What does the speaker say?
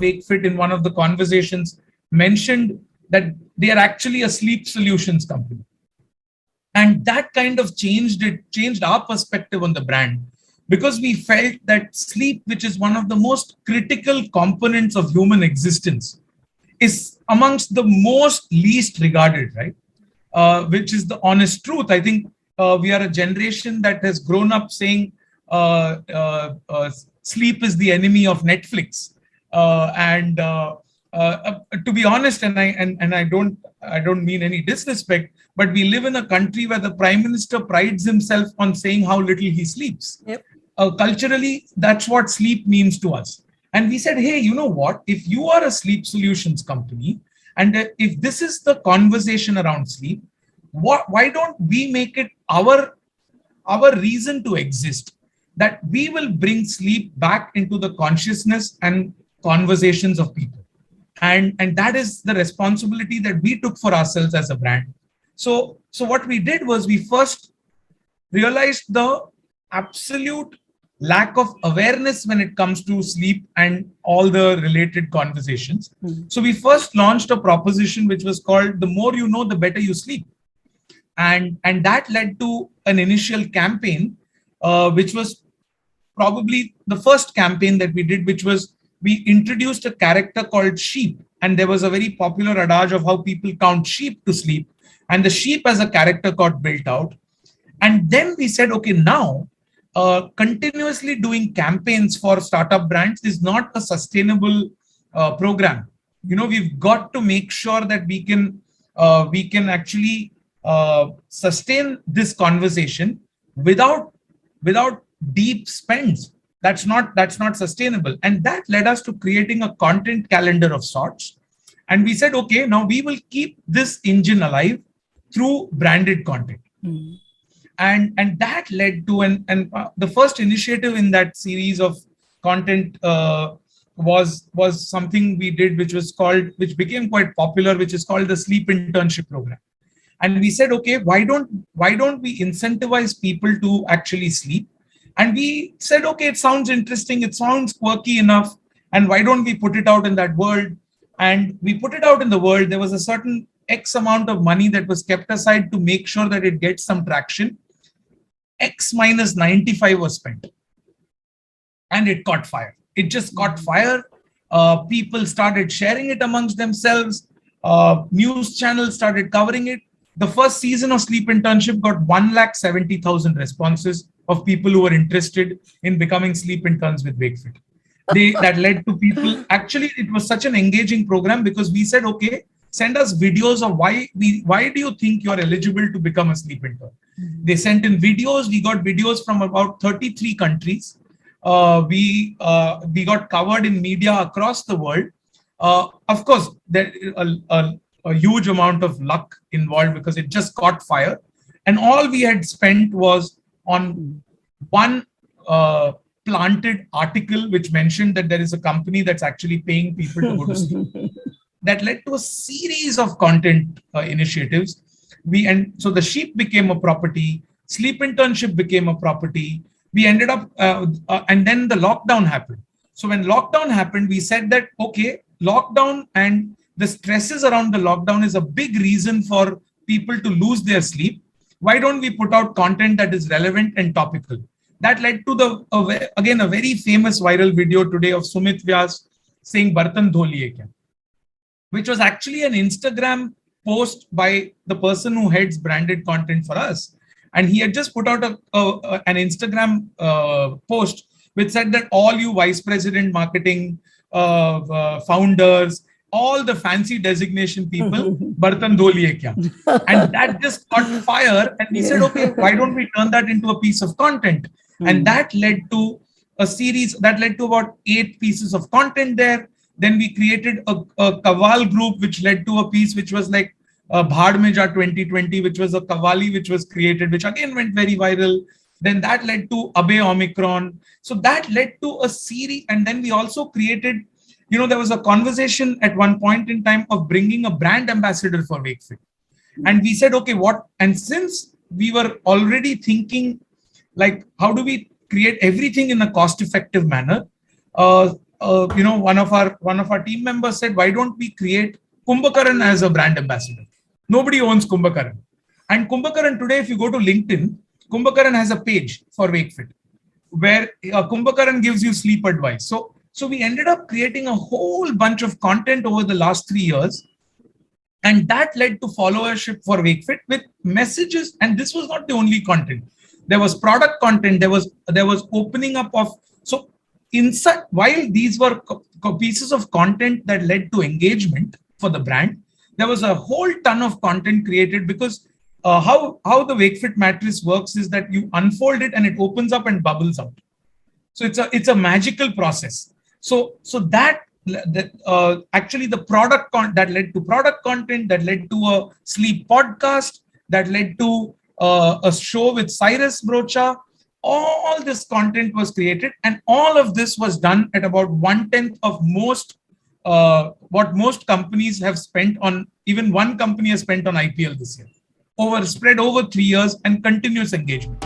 Wakefit in one of the conversations mentioned that they are actually a sleep solutions company. And that kind of changed our perspective on the brand, because we felt that sleep, which is one of the most critical components of human existence, is amongst the most least regarded, right? Which is the honest truth. I think we are a generation that has grown up saying sleep is the enemy of Netflix. And to be honest, and I don't mean any disrespect, but we live in a country where the Prime Minister prides himself on saying how little he sleeps. Yep. Culturally, that's what sleep means to us. And we said, hey, you know what? If you are a sleep solutions company, and if this is the conversation around sleep, why don't we make it our reason to exist? That we will bring sleep back into the consciousness and conversations of people. And that is the responsibility that we took for ourselves as a brand. So what we did was we first realized the absolute lack of awareness when it comes to sleep and all the related conversations. So we first launched a proposition which was called "The More You Know, the Better You Sleep." And that led to an initial campaign, which was probably the first campaign that we did, which was we introduced a character called Sheep. And there was a very popular adage of how people count sheep to sleep. And the sheep as a character got built out. And then we said, okay, now continuously doing campaigns for startup brands is not a sustainable program. We've got to make sure that we can actually sustain this conversation without deep spends. That's not sustainable. And that led us to creating a content calendar of sorts. And we said, okay, now we will keep this engine alive through branded content. And that led to the first initiative in that series of content was something we did, which became quite popular, which is called the Sleep Internship Program. And we said, okay, why don't we incentivize people to actually sleep? And we said, okay, it sounds interesting, it sounds quirky enough, and why don't we put it out in that world? And we put it out in the world. There was a certain X amount of money that was kept aside to make sure that it gets some traction. X minus 95 was spent. And it caught fire. It just caught fire. People started sharing it amongst themselves. News channels started covering it. The first season of Sleep Internship got 170,000 responses of people who were interested in becoming sleep interns with Wakefit. That led to people. Actually, it was such an engaging program because we said, okay, send us videos of why do you think you're eligible to become a sleep intern? They sent in videos. We got videos from about 33 countries. We got covered in media across the world. Of course, there a huge amount of luck involved because it just caught fire. And all we had spent was on one planted article which mentioned that there is a company that's actually paying people to go to sleep. That led to a series of content initiatives. So the sheep became a property, Sleep Internship became a property. We ended up, and then the lockdown happened. So when lockdown happened, we said that, okay, lockdown and the stresses around the lockdown is a big reason for people to lose their sleep. Why don't we put out content that is relevant and topical? That led to again, a very famous viral video today of Sumit Vyas saying, "Bartan dho liye kya?" which was actually an Instagram post by the person who heads branded content for us. And he had just put out an Instagram post which said that all you vice president marketing founders, all the fancy designation people, Bartan dho liye kya? And that just caught fire. And we said, okay, why don't we turn that into a piece of content? And that led to a series that led to about 8 pieces of content there. Then we created a Kawal group, which led to a piece which was like Bhad Mein Ja 2020, which was a Kawali which was created, which again went very viral. Then that led to Abe Omicron. So that led to a series. And then we also created, there was a conversation at one point in time of bringing a brand ambassador for Wakefit. And we said, okay, and since we were already thinking, like, how do we create everything in a cost-effective manner? one of our team members said, why don't we create Kumbhakaran as a brand ambassador? Nobody owns Kumbhakaran. And Kumbhakaran today, if you go to LinkedIn, Kumbhakaran has a page for Wakefit where Kumbhakaran gives you sleep advice. So we ended up creating a whole bunch of content over the last 3 years. And that led to followership for Wakefit with messages. And this was not the only content. There was product content. There was opening up of, so inside, while these were pieces of content that led to engagement for the brand, there was a whole ton of content created because how the Wakefit mattress works is that you unfold it and it opens up and bubbles out. So it's a magical process. So that actually the that led to product content, that led to a sleep podcast, that led to a show with Cyrus Brocha. All this content was created, and all of this was done at about 1/10 of what most companies have spent on. Even one company has spent on IPL this year, spread over 3 years, and continuous engagement.